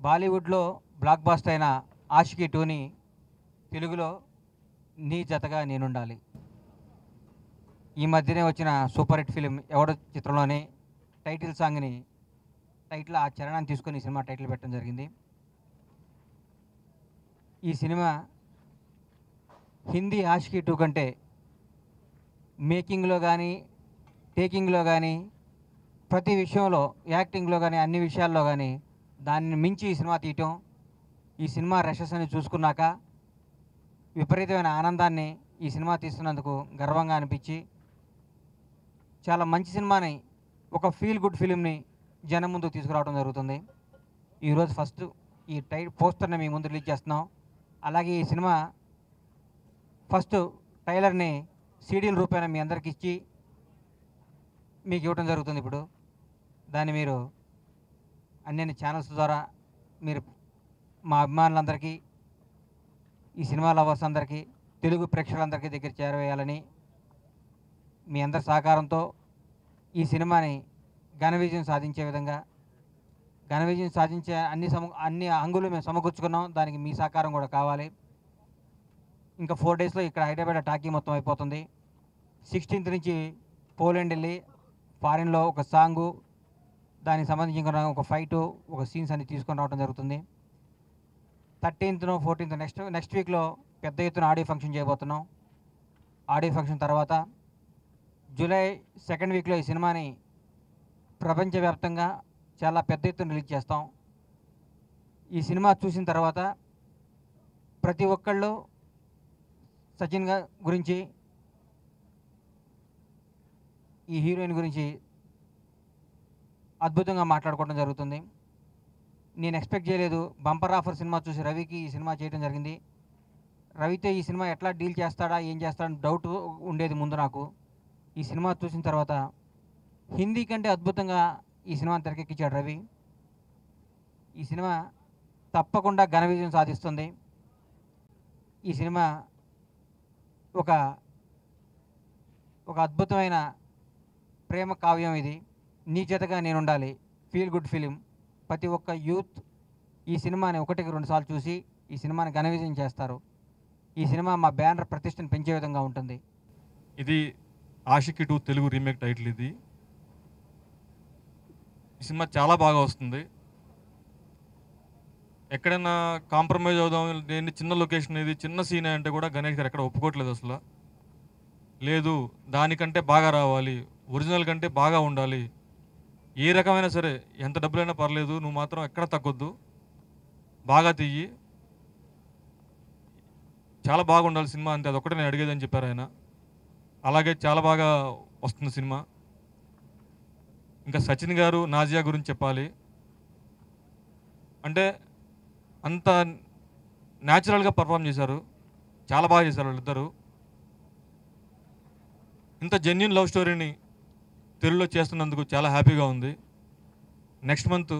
బాలీవుడ్లో black buster అయిన ఆషికీ 2ని తెలుగులో నీ జతగా నేనుండాలి. ఈ మధ్యనే వచ్చిన సూపర్ హిట్ ఫిలిం ఎవడో చిత్రంలోనే టైటిల్ సాంగ్ని టైటిల్ ఆ చరణాన్ని తీసుకొని ఈ సినిమా టైటిల్ పెట్టడం జరిగింది. ఈ సినిమా హిందీ ఆషికీ 2 కంటే మేకింగ్లో కానీ టేకింగ్లో కానీ ప్రతి విషయంలో యాక్టింగ్లో కానీ అన్ని విషయాల్లో కానీ దాన్ని మించి ఈ సినిమా తీయటం, ఈ సినిమా రషెస్ అని చూసుకున్నాక విపరీతమైన ఆనందాన్ని ఈ సినిమా తీస్తున్నందుకు గర్వంగా అనిపించి చాలా మంచి సినిమాని ఒక ఫీల్ గుడ్ ఫిలింని జనం ముందుకు తీసుకురావడం జరుగుతుంది. ఈరోజు ఫస్ట్ ఈ పోస్టర్ని మీ ముందు రిలీజ్ చేస్తున్నాం. అలాగే ఈ సినిమా ఫస్ట్ ట్రైలర్ని సీడీల రూపాయన మీ అందరికి ఇచ్చి మీకు ఇవ్వడం జరుగుతుంది. ఇప్పుడు దాన్ని మీరు అన్ని ఛానల్స్ ద్వారా మీరు మా అభిమానులందరికీ, ఈ సినిమా లవర్స్ అందరికీ, తెలుగు ప్రేక్షకులందరికీ దగ్గర చేరవేయాలని మీ అందరి సహకారంతో ఈ సినిమాని ఘన విజయం సాధించే విధంగా ఘన విజయం సాధించే అన్ని అంగులు మేము సమకూర్చుకున్నాం. దానికి మీ సహకారం కూడా కావాలి. ఇంకా 4 డేస్లో ఇక్కడ హైదరాబాద్ టాకీ మొత్తం అయిపోతుంది. 16th నుంచి పోలాండ్ వెళ్ళి ఫారిన్లో ఒక సాంగు, దానికి సంబంధించిన ఒక ఫైటు, ఒక సీన్స్ అన్ని తీసుకొని రావడం జరుగుతుంది. 13th 14th నెక్స్ట్ వీక్లో పెద్ద ఎత్తున ఆడియో ఫంక్షన్ చేయబోతున్నాం. ఆడియో ఫంక్షన్ తర్వాత జూలై 2nd వీక్లో ఈ సినిమాని ప్రపంచవ్యాప్తంగా చాలా పెద్ద ఎత్తున రిలీజ్ చేస్తాం. ఈ సినిమా చూసిన తర్వాత ప్రతి ఒక్కళ్ళు సచిన్ గురించి, ఈ హీరోయిన్ గురించి అద్భుతంగా మాట్లాడుకోవడం జరుగుతుంది. నేను ఎక్స్పెక్ట్ చేయలేదు. బంపర్ ఆఫర్ సినిమా చూసి రవికి ఈ సినిమా చేయడం జరిగింది. రవితో ఈ సినిమా ఎట్లా డీల్ చేస్తాడా, ఏం చేస్తాడని డౌట్ ఉండేది ముందు నాకు. ఈ సినిమా చూసిన తర్వాత హిందీ కంటే అద్భుతంగా ఈ సినిమాని తెరకెక్కించాడు రవి. ఈ సినిమా తప్పకుండా ఘన విజయం సాధిస్తుంది. ఈ సినిమా ఒక అద్భుతమైన ప్రేమ కావ్యం. ఇది నీ చేతగా నేనుండాలి, ఫీల్ గుడ్ ఫిలిం. ప్రతి ఒక్క యూత్ ఈ సినిమాని 1-2 సార్లు చూసి ఈ సినిమాని ఘన విజయం చేస్తారు. ఈ సినిమా మా బ్యానర్ ప్రతిష్టను పెంచే విధంగా ఉంటుంది. ఇది ఆషికీ 2 తెలుగు రీమేక్ టైటిల్. ఇది ఈ సినిమా చాలా బాగా వస్తుంది. ఎక్కడైనా కాంప్రమైజ్ అవుదాం, నేను చిన్న లొకేషన్, ఇది చిన్న సీన్ అంటే కూడా గణేష్ గారు ఎక్కడ ఒప్పుకోవట్లేదు అసలు. లేదు, దానికంటే బాగా రావాలి, ఒరిజినల్ కంటే బాగా ఉండాలి, ఏ రకమైనా సరే ఎంత డబ్బులైనా పర్లేదు, నువ్వు మాత్రం ఎక్కడ తగ్గొద్దు, బాగా తీయి, చాలా బాగా ఉండాలి సినిమా అంతే, అదొక్కటే నేను అడిగేదని చెప్పారు ఆయన. అలాగే చాలా బాగా వస్తుంది సినిమా. ఇంకా సచిన్ గారు, నాజియా గురించి చెప్పాలి అంటే అంత న్యాచురల్గా పర్ఫామ్ చేశారు, చాలా బాగా చేశారు వాళ్ళిద్దరూ. ఇంత జెన్యూన్ లవ్ స్టోరీని తెలుగులో చేస్తున్నందుకు చాలా హ్యాపీగా ఉంది. నెక్స్ట్ మంత్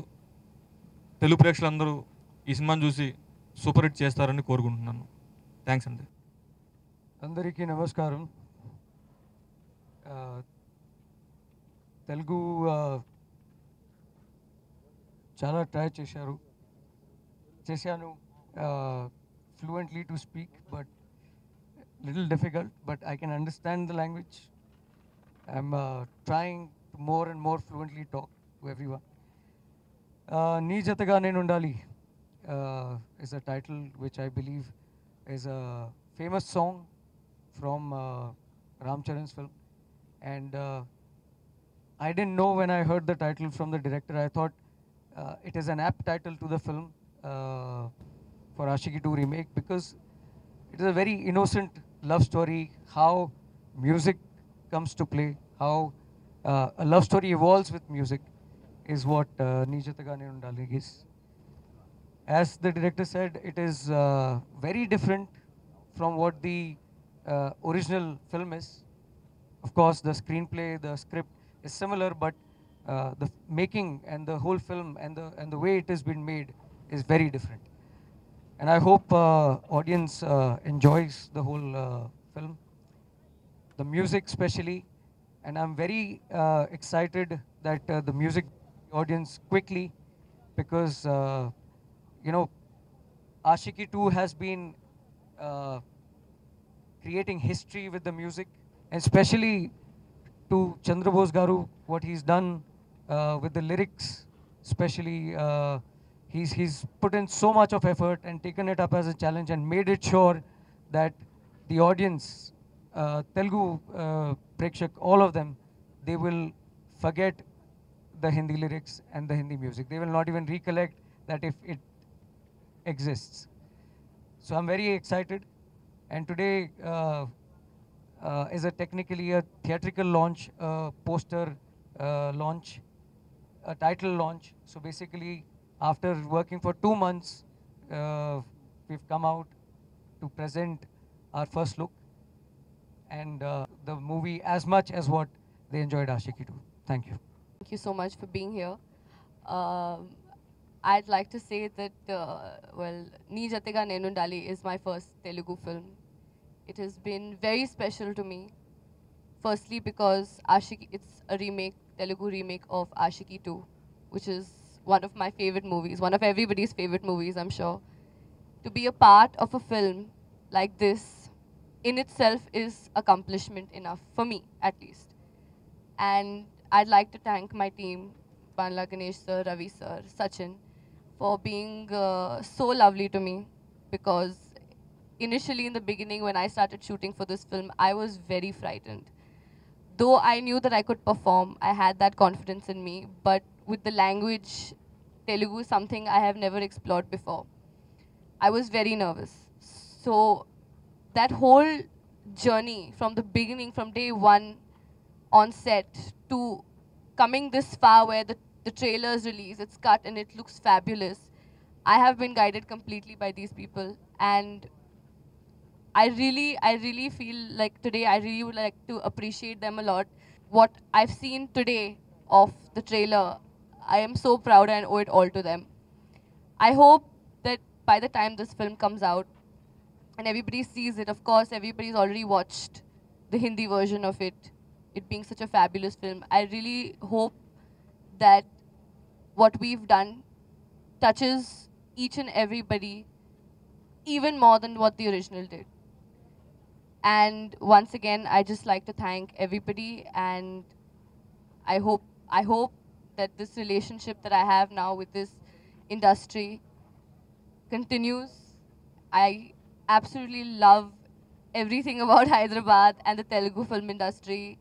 తెలుగు ప్రేక్షకులందరూ ఈ సినిమాని చూసి సూపర్ హిట్ చేస్తారని కోరుకుంటున్నాను. థ్యాంక్స్ అండి. అందరికీ నమస్కారం. తెలుగు చాలా ట్రై చేశాను fluently to speak, but little difficult, but I can understand the language. I'm trying to more and more fluently talk to everyone. Nee Jataga Nenundali is a title which I believe is a famous song from Ram Charan's film, and I didn't know when I heard the title from the director. I thought it is an apt title to the film for Aashiqui 2 remake, because it is a very innocent love story, how music comes to play, how a love story evolves with music is what Nee Jataga Nenundali is. As the director said, it is very different from what the original film is. Of course, the screenplay, the script is similar, but the making and the whole film and the way it has been made is very different. And I hope audience enjoys the whole film, the music especially, and I'm very excited that the music audience quickly, because you know, Ashiki 2 has been uh, creating history with the music, especially to Chandra Bose Garu, what he's done with the lyrics, especially he's put in so much of effort and taken it up as a challenge and made it sure that the audience, Telugu Prekshak, all of them, they will forget the Hindi lyrics and the Hindi music. They will not even recollect that if it exists. So I'm very excited. And today is a technically a theatrical launch, poster launch, a title launch. So basically, after working for 2 months, we've come out to present our first look and the movie as much as what they enjoyed Ashiki 2. Thank you. Thank you so much for being here. I'd like to say that, well, Nee Jatega Nenundali is my first Telugu film. It has been very special to me. Firstly, because Ashiki, it's a remake, Telugu remake of Ashiki 2, which is one of my favorite movies, one of everybody's favorite movies, I'm sure. To be a part of a film like this in itself is accomplishment enough, for me at least. And I'd like to thank my team, Banla Ganesh sir, Ravi sir, Sachin, for being so lovely to me, because initially in the beginning when I started shooting for this film, I was very frightened. Though I knew that I could perform, I had that confidence in me, but with the language, Telugu is something I have never explored before. I was very nervous. So that whole journey from the beginning, from day one on set to coming this far where the trailer's release, it's cut and it looks fabulous. I have been guided completely by these people, and I really feel like today I really would like to appreciate them a lot. What I've seen today of the trailer, I am so proud and owe it all to them. I hope that by the time this film comes out and everybody sees it, of course everybody's already watched the Hindi version of it, it being such a fabulous film. I really hope that what we've done touches each and everybody even more than what the original did. And once again, I just like to thank everybody, and I hope that this relationship that I have now with this industry continues. I absolutely love everything about Hyderabad and the Telugu film industry.